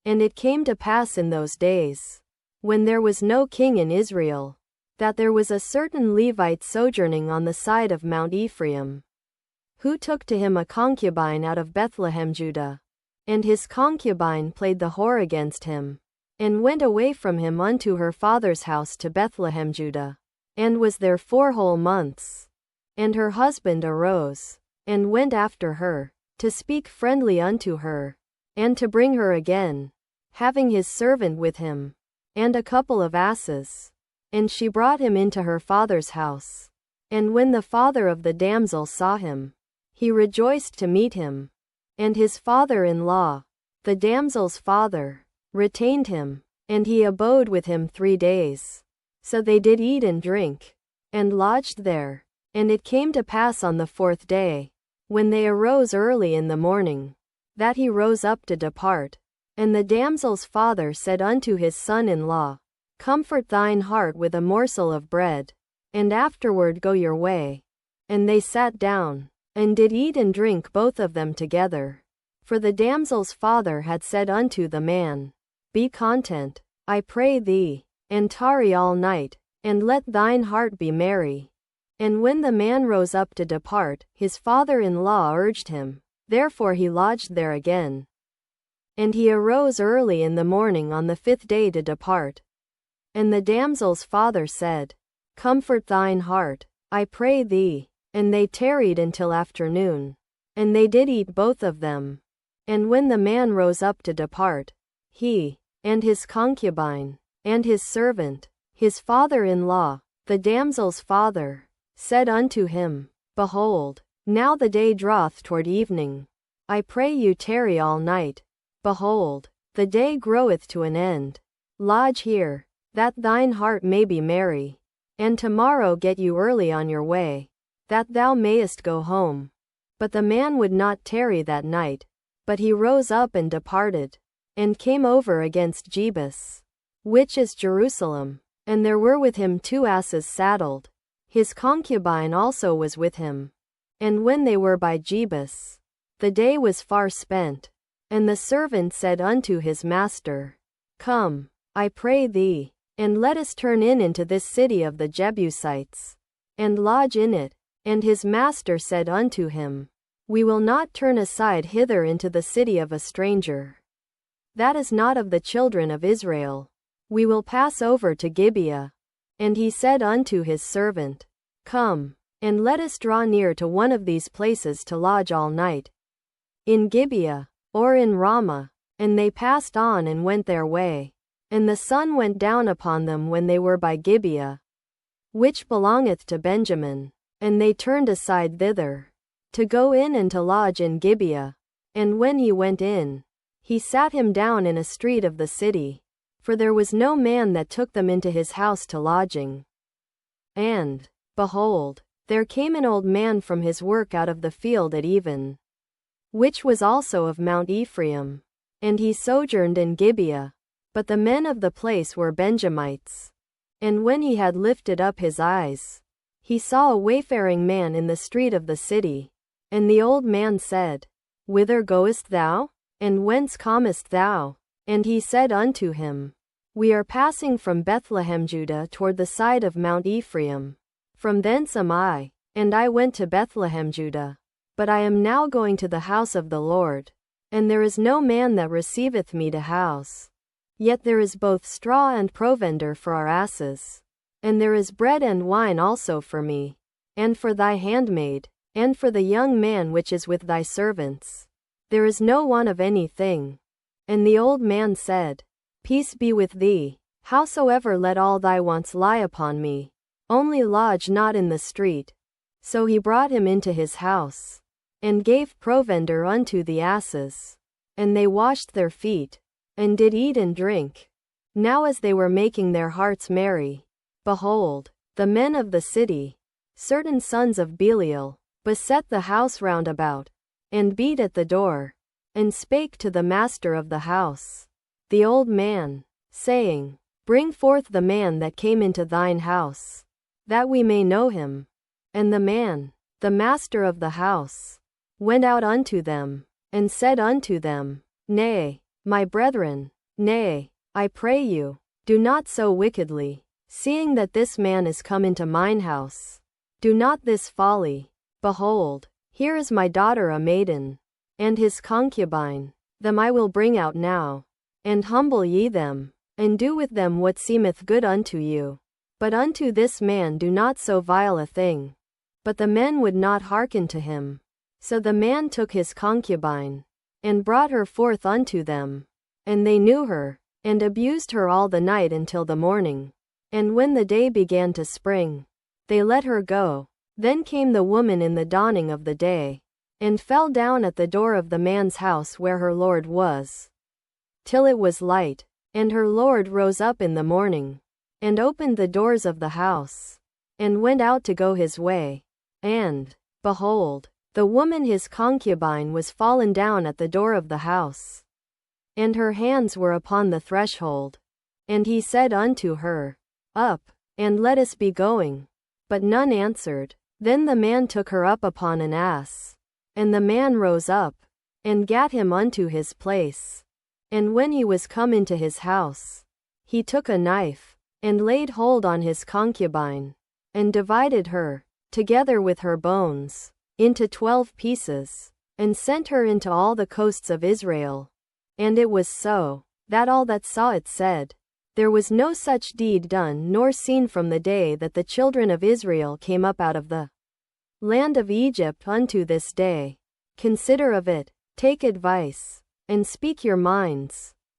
And it came to pass in those days, when there was no king in Israel, that there was a certain Levite sojourning on the side of Mount Ephraim, who took to him a concubine out of Bethlehem Judah. And his concubine played the whore against him, and went away from him unto her father's house to Bethlehem Judah, and was there 4 whole months. And her husband arose, and went after her, to speak friendly unto her, and to bring her again, having his servant with him, and a couple of asses. And she brought him into her father's house. And when the father of the damsel saw him, he rejoiced to meet him. And his father-in-law, the damsel's father, retained him, and he abode with him 3 days. So they did eat and drink, and lodged there. And it came to pass on the 4th day, when they arose early in the morning, that he rose up to depart. And the damsel's father said unto his son-in-law, Comfort thine heart with a morsel of bread, and afterward go your way. And they sat down, and did eat and drink both of them together. For the damsel's father had said unto the man, Be content, I pray thee, and tarry all night, and let thine heart be merry. And when the man rose up to depart, his father-in-law urged him, therefore he lodged there again. And he arose early in the morning on the 5th day to depart. And the damsel's father said, Comfort thine heart, I pray thee. And they tarried until afternoon. And they did eat both of them. And when the man rose up to depart, he, and his concubine, and his servant, his father-in-law, the damsel's father, said unto him, Behold, now the day draweth toward evening. I pray you tarry all night. Behold, the day groweth to an end. Lodge here, that thine heart may be merry. And tomorrow get you early on your way, that thou mayest go home. But the man would not tarry that night, but he rose up and departed, and came over against Jebus, which is Jerusalem. And there were with him 2 asses saddled. His concubine also was with him. And when they were by Jebus, the day was far spent. And the servant said unto his master, Come, I pray thee, and let us turn in into this city of the Jebusites, and lodge in it. And his master said unto him, We will not turn aside hither into the city of a stranger. That is not of the children of Israel. We will pass over to Gibeah. And he said unto his servant, Come, and let us draw near to one of these places to lodge all night, in Gibeah, or in Ramah. And they passed on and went their way. And the sun went down upon them when they were by Gibeah, which belongeth to Benjamin. And they turned aside thither, to go in and to lodge in Gibeah. And when he went in, he sat him down in a street of the city, for there was no man that took them into his house to lodging. And, behold, there came an old man from his work out of the field at even, which was also of Mount Ephraim. And he sojourned in Gibeah. But the men of the place were Benjamites. And when he had lifted up his eyes, he saw a wayfaring man in the street of the city. And the old man said, Whither goest thou? And whence comest thou? And he said unto him, We are passing from Bethlehem Judah toward the side of Mount Ephraim. From thence am I, and I went to Bethlehem Judah. But I am now going to the house of the Lord. And there is no man that receiveth me to house. Yet there is both straw and provender for our asses. And there is bread and wine also for me, and for thy handmaid, and for the young man which is with thy servants. There is no want of anything. And the old man said, Peace be with thee. Howsoever let all thy wants lie upon me. Only lodge not in the street. So he brought him into his house, and gave provender unto the asses. And they washed their feet, and did eat and drink. Now as they were making their hearts merry, behold, the men of the city, certain sons of Belial, beset the house round about, and beat at the door, and spake to the master of the house, the old man, saying, Bring forth the man that came into thine house, that we may know him. And the man, the master of the house, went out unto them, and said unto them, Nay, my brethren, Nay, I pray you, do not so wickedly, seeing that this man is come into mine house. Do not this folly. Behold, here is my daughter a maiden, and his concubine. Them I will bring out now, and humble ye them, and do with them what seemeth good unto you. But unto this man do not so vile a thing. But the men would not hearken to him. So the man took his concubine, and brought her forth unto them. And they knew her, and abused her all the night until the morning. And when the day began to spring, they let her go. Then came the woman in the dawning of the day, and fell down at the door of the man's house where her lord was, till it was light. And her lord rose up in the morning, and opened the doors of the house, and went out to go his way. And, behold, the woman his concubine was fallen down at the door of the house, and her hands were upon the threshold. And he said unto her, Up, and let us be going. But none answered. Then the man took her up upon an ass. And the man rose up, and gat him unto his place. And when he was come into his house, he took a knife, and laid hold on his concubine, and divided her, together with her bones, into 12 pieces, and sent her into all the coasts of Israel. And it was so, that all that saw it said, There was no such deed done nor seen from the day that the children of Israel came up out of the land of Egypt unto this day. Consider of it, take advice, and speak your minds.